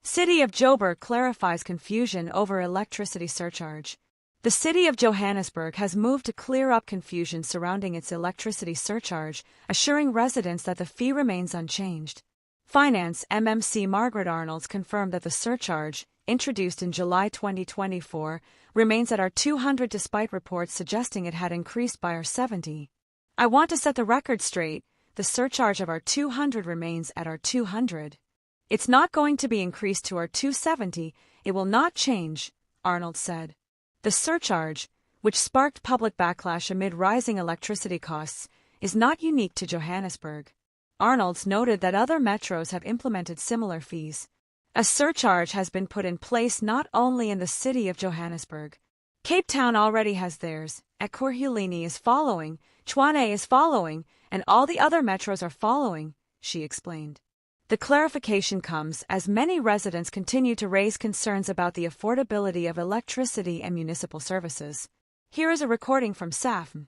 City of Joburg clarifies confusion over electricity surcharge. The City of Johannesburg has moved to clear up confusion surrounding its electricity surcharge, assuring residents that the fee remains unchanged. Finance MMC Margaret Arnolds confirmed that the surcharge, introduced in July 2024, remains at R200 despite reports suggesting it had increased by R70. "I want to set the record straight, the surcharge of R200 remains at R200. It's not going to be increased to R270, it will not change," Arnold said. The surcharge, which sparked public backlash amid rising electricity costs, is not unique to Johannesburg. Arnold's noted that other metros have implemented similar fees. A surcharge has been put in place not only in the City of Johannesburg. Cape Town already has theirs, Ekurhuleni is following, Tshwane is following, and all the other metros are following, she explained. The clarification comes as many residents continue to raise concerns about the affordability of electricity and municipal services. Here is a recording from SAFM.